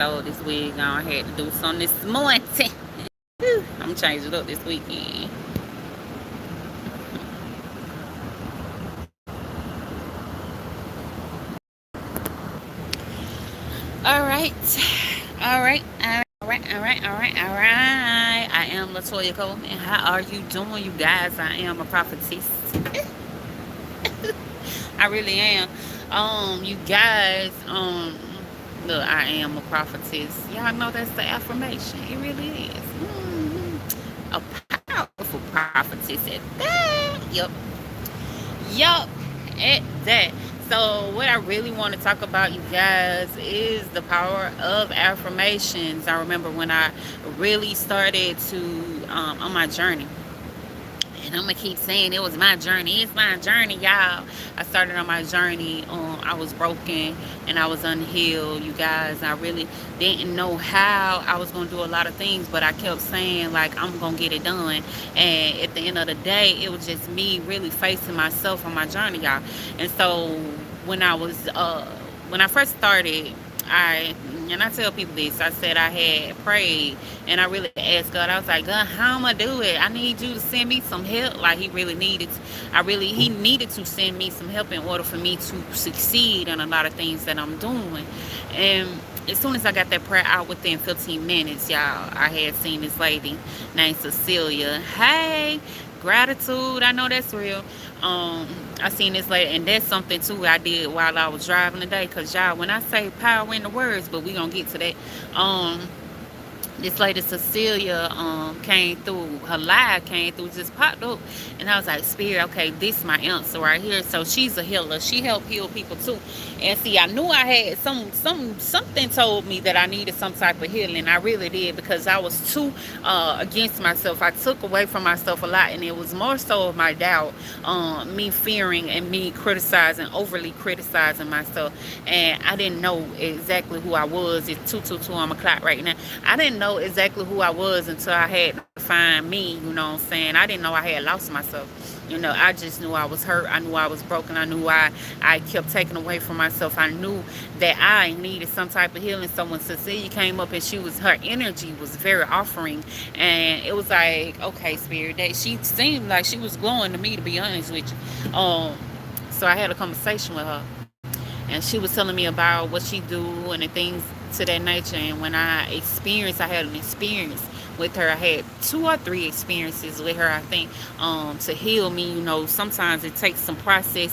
So this week I had to do something this morning. I'm changing it up this weekend. All right. All right. All right. I am LaToya Coleman. How are you doing, you guys? I am a prophetess. I really am. You guys, look, I am a prophetess. Y'all know that's the affirmation. It really is. A powerful prophetess at that. Yup, at that. So, what I really want to talk about, you guys, is the power of affirmations. I remember when I really started to on my journey, and I'm gonna keep saying it was my journey. It's my journey, y'all. I started on my journey. I was broken and I was unhealed, you guys. I really didn't know how I was gonna do a lot of things, but I kept saying like I'm gonna get it done. And at the end of the day, it was just me really facing myself on my journey, y'all. And so when I was when I first started, I and I tell people this. I said I had prayed and I really asked God. I was like, God, how am I do it? I need you to send me some help. Like he really needed. He needed to send me some help in order for me to succeed in a lot of things that I'm doing. And as soon as I got that prayer out within 15 minutes, y'all, I had seen this lady named Cecilia. Hey, gratitude. I know that's real. Um, I seen this lady, and that's something too I did while I was driving today. Cause y'all, when I say power in the words, but we gonna get to that. Um, this lady Cecilia came through, her live came through, just popped up, and I was like, Spirit, okay, this my answer right here. So she's a healer. She helped heal people too. And see, I knew I had something told me that I needed some type of healing. I really did, because I was too against myself. I took away from myself a lot, and it was more so of my doubt, me fearing and me criticizing, overly criticizing myself. And I didn't know exactly who I was. It's 2:22 on my clock right now. I didn't know exactly who I was until I had to find me, you know what I'm saying? I didn't know I had lost myself. I just knew I was hurt. I knew I was broken. I knew I kept taking away from myself. I knew that I needed some type of healing. So when Cecilia came up and her energy was very offering, and it was like, okay, Spirit, that she seemed like she was glowing to me, to be honest with you. So I had a conversation with her, and she was telling me about what she do and the things to that nature. And when I had an experience with her. I had 2 or 3 experiences with her, I think, to heal me. Sometimes it takes some process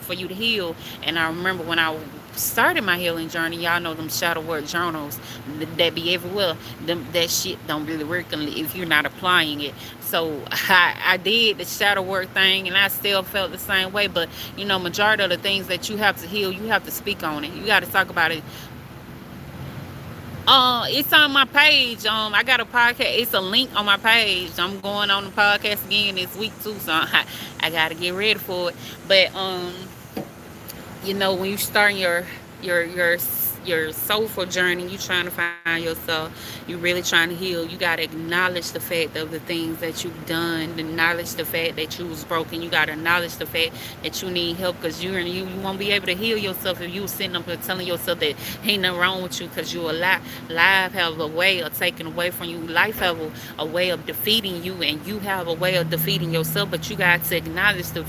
for you to heal. And I remember when I started my healing journey, y'all know them shadow work journals that be everywhere. That shit don't really work if you're not applying it. So I did the shadow work thing, and I still felt the same way. But majority of the things that you have to heal, you have to speak on it. You got to talk about it. It's on my page. I got a podcast. It's a link on my page. I'm going on the podcast again this week too, so I gotta get ready for it. But when you start your soulful journey, you trying to find yourself, you really trying to heal, you got to acknowledge the fact of the things that you've done, acknowledge the fact that you was broken. You got to acknowledge the fact that you need help, because you won't be able to heal yourself if you sitting up there telling yourself that ain't nothing wrong with you, because you alive. Life have a way of taking away from you. Life have a way of defeating you, and you have a way of defeating yourself. But you got to acknowledge the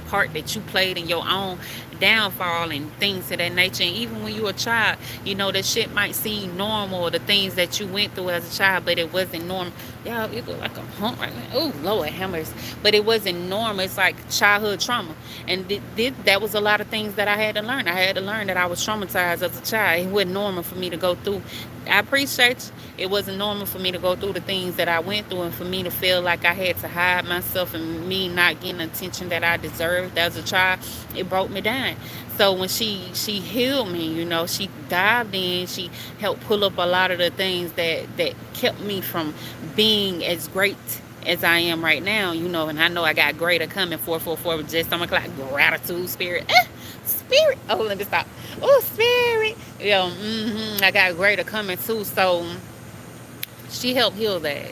part that you played in your own downfall and things of that nature. And even when you were a child, that shit might seem normal, the things that you went through as a child, but it wasn't normal. Y'all, it look like a hump right now. Oh, Lord, hammers. But it wasn't normal. It's like childhood trauma. And that was a lot of things that I had to learn. I had to learn that I was traumatized as a child. It wasn't normal for me to go through. I appreciate you. It wasn't normal for me to go through the things that I went through, and for me to feel like I had to hide myself, and me not getting the attention that I deserved as a child. It broke me down. So when she healed me, she dived in, she helped pull up a lot of the things that kept me from being as great as I am right now, and I know I got greater coming. 444 just on my clock. Gratitude, spirit. Spirit. Oh, let me stop. Oh, spirit. I got greater coming too. So She helped heal that.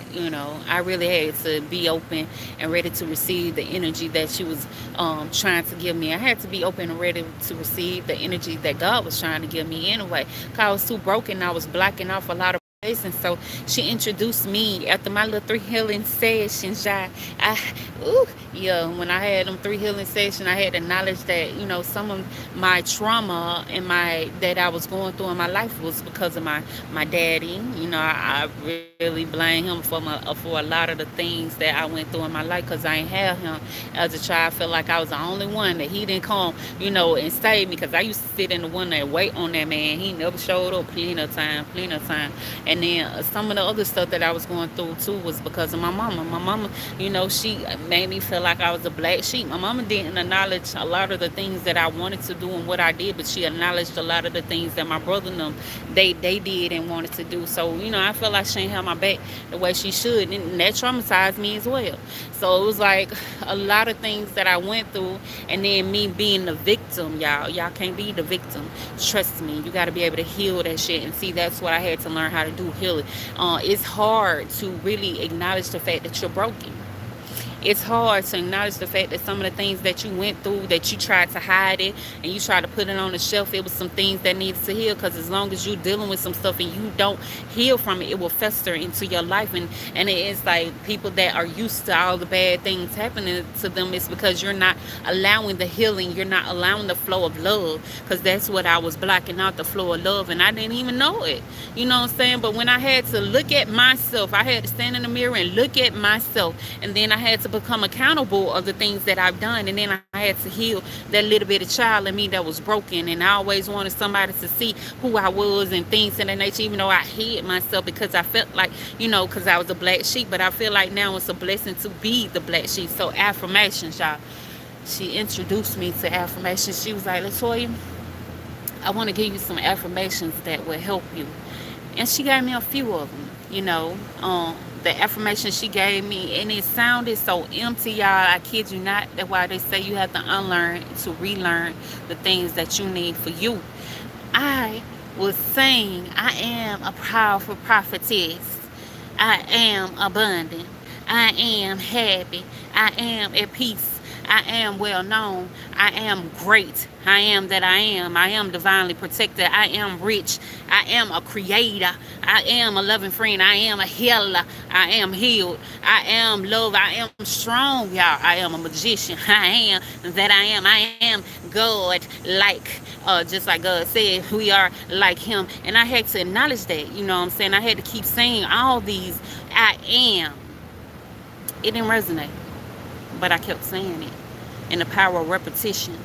I really had to be open and ready to receive the energy that she was trying to give me. I had to be open and ready to receive the energy that God was trying to give me anyway. Cause I was too broken. I was blocking off a lot of place, and so she introduced me after my little 3 healing sessions. I ooh, yeah, when I had them 3 healing sessions, I had the knowledge that some of my trauma and my that I was going through in my life was because of my daddy. I really blame him for a lot of the things that I went through in my life, because I ain't have him as a child. I felt like I was the only one that he didn't come, and save me, because I used to sit in the one that wait on that man. He never showed up. Plenty of time, plenty of time. And then some of the other stuff that I was going through too was because of my mama. My mama, she made me feel like I was a black sheep. My mama didn't acknowledge a lot of the things that I wanted to do and what I did, but she acknowledged a lot of the things that my brother and them they did and wanted to do. So I felt like she ain't have my back the way she should, and that traumatized me as well. So it was like a lot of things that I went through, and then me being the victim. Y'all can't be the victim. Trust me, you got to be able to heal that shit. And see, that's what I had to learn how to do, heal it. It's hard to really acknowledge the fact that you're broken. It's hard to acknowledge the fact that some of the things that you went through, that you tried to hide it and you tried to put it on the shelf, it was some things that needed to heal. Because as long as you're dealing with some stuff and you don't heal from it, it will fester into your life. And it is like people that are used to all the bad things happening to them. It's because you're not allowing the healing, you're not allowing the flow of love. Because that's what I was blocking out, the flow of love, and I didn't even know it. You know what I'm saying? But when I had to look at myself, I had to stand in the mirror and look at myself, and then I had to become accountable of the things that I've done, and then I had to heal that little bit of child in me that was broken. And I always wanted somebody to see who I was and things of that nature, even though I hid myself, because I felt like, because I was a black sheep. But I feel like now it's a blessing to be the black sheep. So affirmations, y'all. She introduced me to affirmations. She was like, LaToya, I want to give you some affirmations that will help you. And she gave me a few of them, the affirmation she gave me, and it sounded so empty, y'all. I kid you not. That's why they say you have to unlearn to relearn the things that you need for you. I was saying, I am a powerful prophetess. I am abundant. I am happy. I am at peace. I am well known. I am great. I am that I am. I am divinely protected. I am rich. I am a creator. I am a loving friend. I am a healer. I am healed. I am love. I am strong, y'all. I am a magician. I am that I am. I am God, like just like God said, we are like him. And I had to acknowledge that, you know what I'm saying? I had to keep saying all these I am. It didn't resonate, but I kept saying it. And the power of repetition,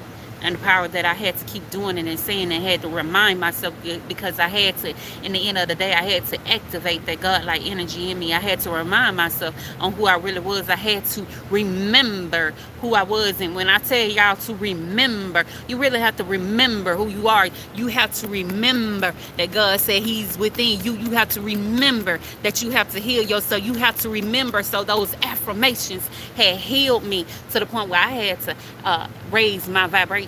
and the power that I had to keep doing it and saying, and had to remind myself, because I had to, in the end of the day, I had to activate that God-like energy in me. I had to remind myself on who I really was. I had to remember who I was. And when I tell y'all to remember, you really have to remember who you are. You have to remember that God said he's within you. You have to remember that you have to heal yourself. You have to remember. So those affirmations had healed me to the point where I had to raise my vibrations.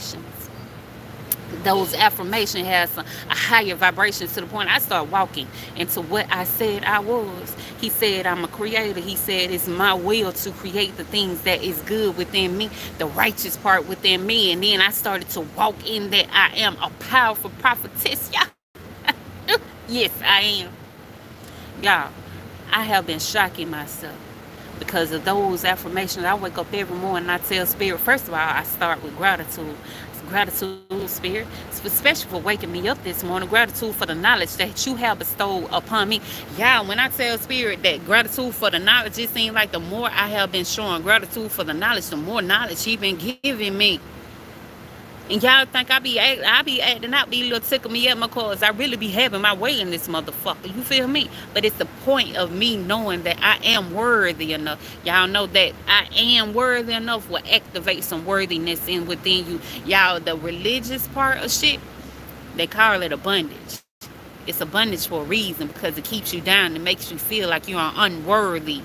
Those affirmations has a higher vibration to the point I start walking into what I said I was. He said I'm a creator. He said it's my will to create the things that is good within me, the righteous part within me. And then I started to walk in that I am a powerful prophetess. Yeah. Yes, I am. Y'all, I have been shocking myself because of those affirmations. I wake up every morning and I tell Spirit, first of all, I start with gratitude. Gratitude, Spirit, especially for waking me up this morning. Gratitude for the knowledge that you have bestowed upon me. Yeah, when I tell Spirit that gratitude for the knowledge, it seems like the more I have been showing gratitude for the knowledge, the more knowledge he been giving me. And y'all think I be acting out, be a little tickle me up my cause. I really be having my way in this motherfucker. You feel me? But it's the point of me knowing that I am worthy enough. Y'all know that I am worthy enough will activate some worthiness in within you. Y'all, the religious part of shit, they call it a bondage. It's a bondage for a reason, because it keeps you down. It makes you feel like you are unworthy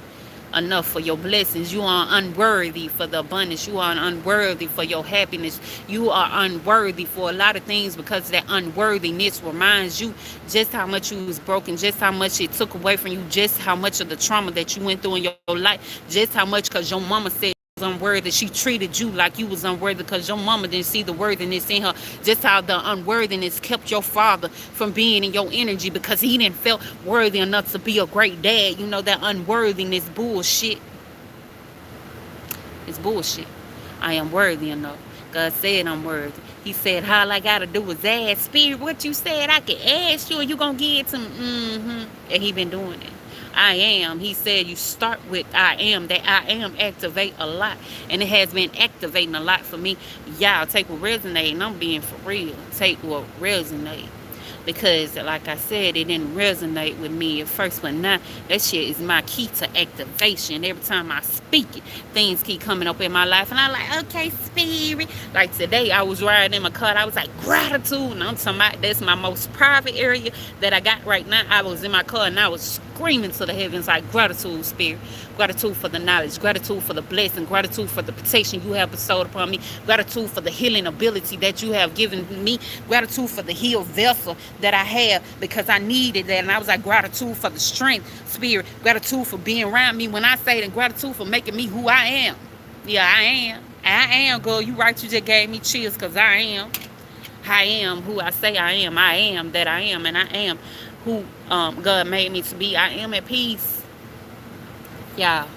enough for your blessings. You are unworthy for the abundance. You are unworthy for your happiness. You are unworthy for a lot of things, because that unworthiness reminds you just how much you was broken, just how much it took away from you, just how much of the trauma that you went through in your life, just how much because your mama said unworthy. She treated you like you was unworthy because your mama didn't see the worthiness in her. Just how the unworthiness kept your father from being in your energy because he didn't feel worthy enough to be a great dad. You know, that unworthiness bullshit is bullshit. I am worthy enough. God said I'm worthy. He said all I gotta do is ask. Spirit, what you said I can ask you and you gonna give it to me. And he been doing it. I am. He said you start with I am. That I am activate a lot. And it has been activating a lot for me. Y'all take what resonate, and I'm being for real. Take what resonate. Because like I said, it didn't resonate with me at first, but now that shit is my key to activation. Every time I speak it, things keep coming up in my life, and I'm like, okay, spirit. Like today, I was riding in my car, and I was like, gratitude, and I'm talking about that's my most private area that I got right now. I was in my car, and I was screaming to the heavens like, gratitude, spirit. Gratitude for the knowledge, gratitude for the blessing, gratitude for the protection you have bestowed upon me, gratitude for the healing ability that you have given me, gratitude for the healed vessel that I have because I needed that. And I was like, gratitude for the strength, spirit, gratitude for being around me when I say it, and gratitude for making me who I am. Yeah, I am. I am, girl. You right, you just gave me chills because I am. I am who I say I am. I am that I am, and I am who God made me to be. I am at peace. Yeah,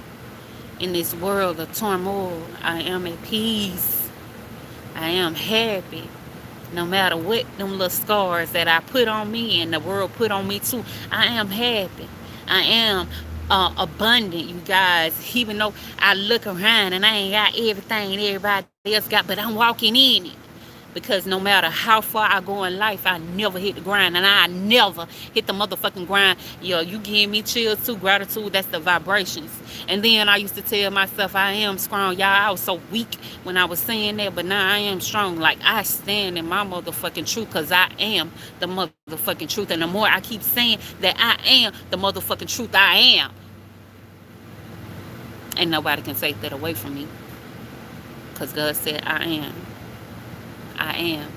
in this world of turmoil, I am at peace. I am happy. No matter what them little scars that I put on me and the world put on me too, I am happy. I am abundant, you guys. Even though I look around and I ain't got everything everybody else got, but I'm walking in it. Because no matter how far I go in life, I never hit the grind. And I never hit the motherfucking grind. Yo, you give me chills too. Gratitude, that's the vibrations. And then I used to tell myself I am strong. Y'all, I was so weak when I was saying that. But now I am strong. Like, I stand in my motherfucking truth because I am the motherfucking truth. And the more I keep saying that I am the motherfucking truth, I am. And nobody can take that away from me. Because God said I am. I am.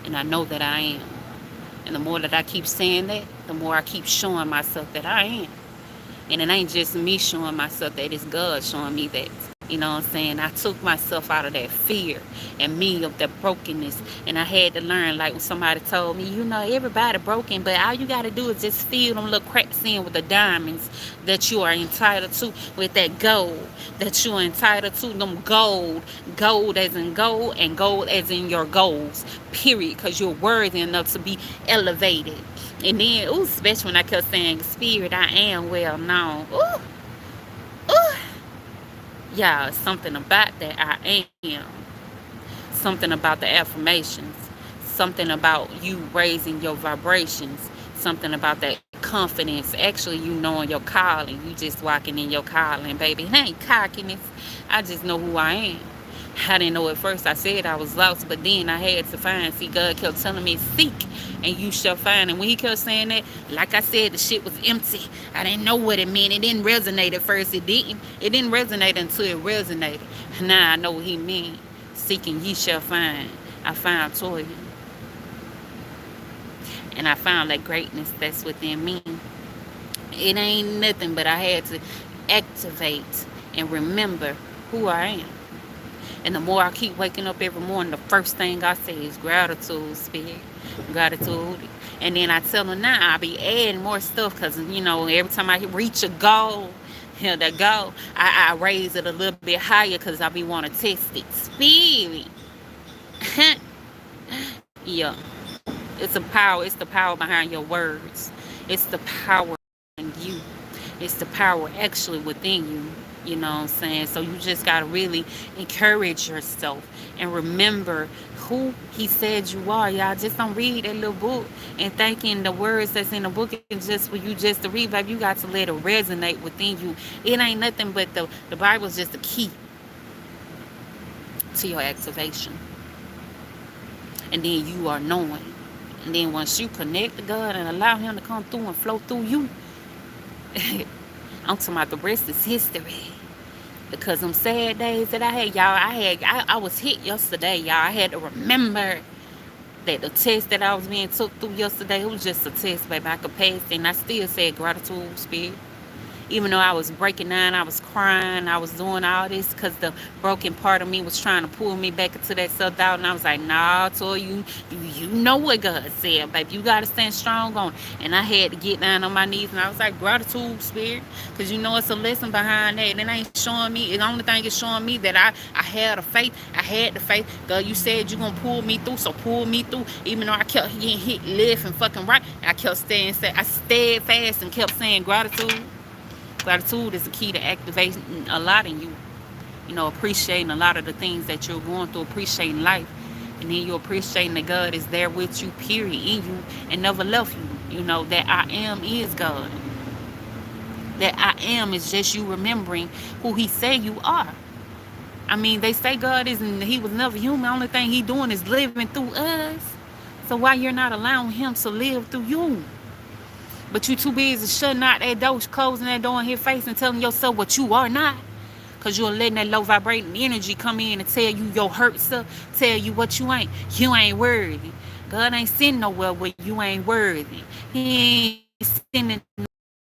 And I know that I am. And the more that I keep saying that, the more I keep showing myself that I am. And it ain't just me showing myself that, it's God showing me that. You know what I'm saying? I took myself out of that fear and me of that brokenness. And I had to learn, like when somebody told me, you know, everybody broken, but all you got to do is just fill them little cracks in with the diamonds that you are entitled to, with that gold that you are entitled to, them gold. Gold as in gold, and gold as in your goals, period, because you're worthy enough to be elevated. And then, ooh, especially when I kept saying, spirit, I am well known. Ooh, ooh. Yeah, something about that I am. Something about the affirmations. Something about you raising your vibrations. Something about that confidence. Actually, you knowing your calling. You just walking in your calling, baby. It ain't cockiness. I just know who I am. I didn't know at first. I said I was lost, but then I had to find. See, God kept telling me, seek and you shall find. And when he kept saying that, like I said, the shit was empty. I didn't know what it meant. It didn't resonate at first. It didn't resonate until it resonated. Now I know what he meant. Seek and ye shall find. I found Toya. And I found that greatness that's within me. It ain't nothing, but I had to activate and remember who I am. And the more I keep waking up every morning, the first thing I say is gratitude, spirit. Gratitude. And then I tell them now, I'll be adding more stuff because, you know, every time I reach a goal, you know, that goal, I raise it a little bit higher because I be want to test it. Spirit. Yeah. It's the power. It's the power behind your words. It's the power in you. It's the power actually within you. You know what I'm saying? So you just got to really encourage yourself and remember who he said you are. Y'all just don't read that little book and thinking the words that's in the book is just for you just to read. Baby, you got to let it resonate within you. It ain't nothing but the Bible is just a key to your activation. And then you are knowing. And then once you connect to God and allow him to come through and flow through you, I'm talking about the rest is history. Because them sad days that I had, y'all, I was hit yesterday, y'all. I had to remember that the test that I was being took through yesterday, it was just a test, baby. I could pass it, and I still said gratitude, spirit. Even though I was breaking down, I was crying, I was doing all this because the broken part of me was trying to pull me back into that self doubt. And I was like, nah, to you know what God said, baby. You got to stand strong on it. And I had to get down on my knees and I was like, gratitude, spirit. Because you know it's a lesson behind that. And it ain't showing me, the only thing is showing me that I had a faith. I had the faith. God, you said you're going to pull me through, so pull me through. Even though I kept getting hit left and fucking right, I kept staying, I stayed fast and kept saying gratitude. Gratitude is the key to activating a lot in you. You know, appreciating a lot of the things that you're going through, appreciating life. And then you're appreciating that God is there with you, period, in you, and never left you. You know, that I am is God. That I am is just you remembering who He said you are. I mean, they say God isn't, He was never human. The only thing He doing is living through us. So why you're not allowing Him to live through you? But you too busy shutting out that door, closing that door in His face and telling yourself what you are not. Because you're letting that low vibrating energy come in and tell you your hurt stuff, tell you what you ain't. You ain't worthy. God ain't sitting nowhere where you ain't worthy. He ain't sitting in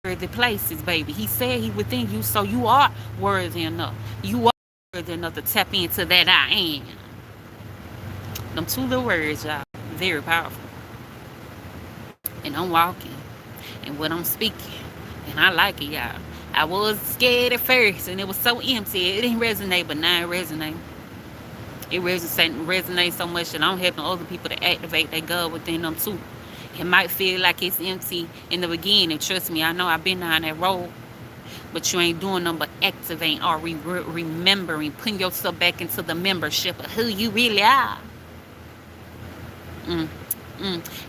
worthy places, baby. He said He within you, so you are worthy enough. You are worthy enough to tap into that I am. Them two little words, y'all, very powerful. And I'm walking. And what I'm speaking. And I like it, y'all. I was scared at first, and it was so empty. It didn't resonate, but now it resonates. It resonates so much that I'm helping other people to activate that God within them too. It might feel like it's empty in the beginning. Trust me, I know I've been down that road. But you ain't doing nothing but activating or remembering, putting yourself back into the membership of who you really are. Mm.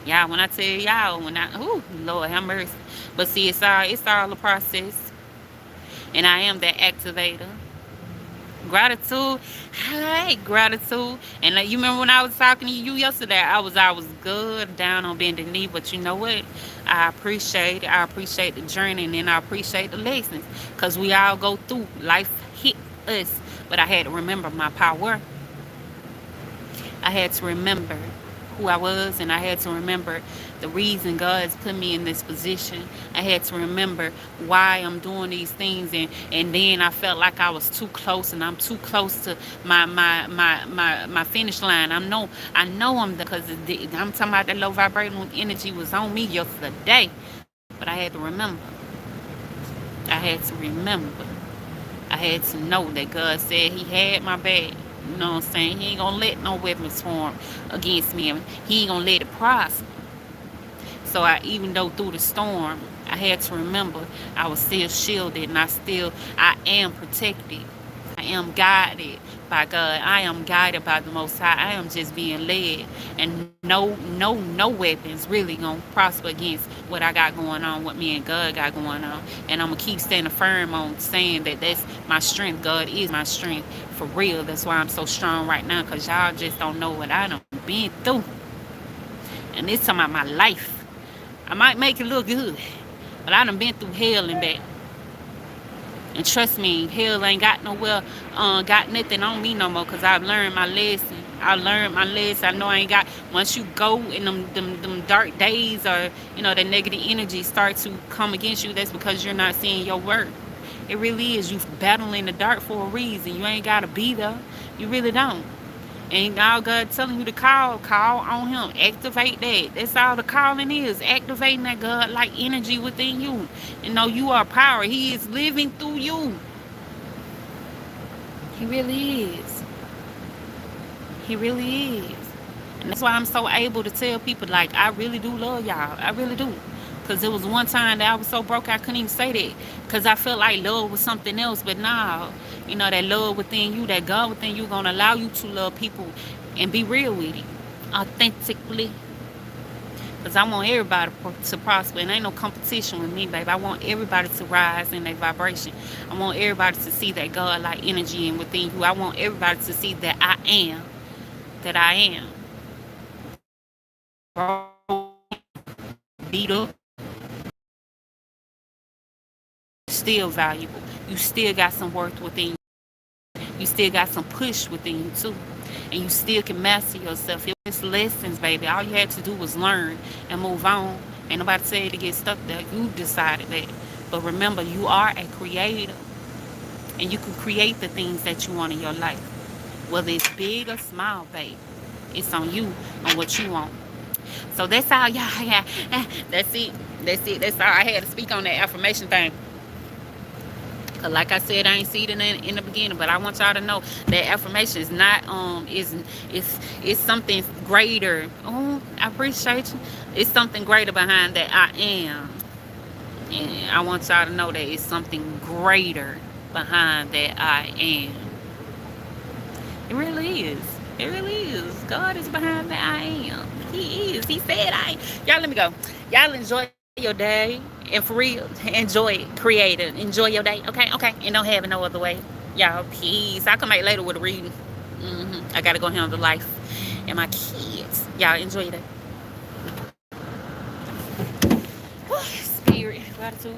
Y'all, when I tell y'all, Lord have mercy. But see, it's all a process. And I am that activator. Gratitude. Hey, gratitude. And you remember when I was talking to you yesterday, I was good down on bending knee, but you know what? I appreciate it. I appreciate the journey, and then I appreciate the lessons. Because we all go through. Life hit us. But I had to remember my power. I had to remember who I was, and I had to remember the reason God's put me in this position. I had to remember why I'm doing these things, and then I felt like I was too close, and I'm too close to my finish line. I know I'm because I'm talking about that low vibrating energy was on me yesterday, but I had to remember. I had to remember. I had to know that God said He had my back. You know what I'm saying? He ain't gonna let no weapons form against me. He ain't gonna let it prosper. So even though through the storm, I had to remember I was still shielded, and I am protected. I am guided by God. I am guided by the Most High. I am just being led, and no weapons really gonna prosper against what I got going on, what me and God got going on. And I'm gonna keep standing firm on saying that that's my strength. God is my strength for real. That's why I'm so strong right now, because y'all just don't know what I done been through. And it's talking about my life. I might make it look good, but I done been through hell and back. And trust me, hell ain't got nowhere, got nothing on me no more, because I've learned my lesson. I learned my lesson. I know I ain't got, once you go in them dark days, or, that negative energy start to come against you, that's because you're not seeing your worth. It really is. You battling the dark for a reason. You ain't got to be there. You really don't. And all God telling you to call on Him. Activate that. That's all the calling is. Activating that God-like energy within you. And know you are power. He is living through you. He really is. He really is. And that's why I'm so able to tell people, like, I really do love y'all. I really do. Because there was one time that I was so broke I couldn't even say that. Because I felt like love was something else. But nah, that love within you, that God within you, going to allow you to love people and be real with it. Authentically. Because I want everybody to prosper. And ain't no competition with me, baby. I want everybody to rise in their vibration. I want everybody to see that God-like energy in within you. I want everybody to see that I am. That I am. Beat up. Still still valuable. You still got some worth within you. You still got some push within you too. And you still can master yourself. It's lessons, baby. All you had to do was learn and move on. Ain't nobody tell you to get stuck there. You decided that. But remember, you are a creator. And you can create the things that you want in your life. Whether it's big or small, babe. It's on you, on what you want. So that's all, y'all. Yeah, that's it. That's it. That's all I had to speak on that affirmation thing. Cause like I said, I ain't seen it in the beginning, but I want y'all to know that affirmation is not is something greater. Oh, I appreciate you. It's something greater behind that I am, and I want y'all to know that it's something greater behind that I am. It really is. It really is. God is behind that I am. He is. He said I am. Y'all, let me go. Y'all enjoy your day. And for real, enjoy it. Create it. Enjoy your day. Okay? Okay. And don't have it no other way. Y'all, peace. I'll come back later with a reading. I got to go handle life and my kids. Y'all, enjoy your day. Spirit, gratitude.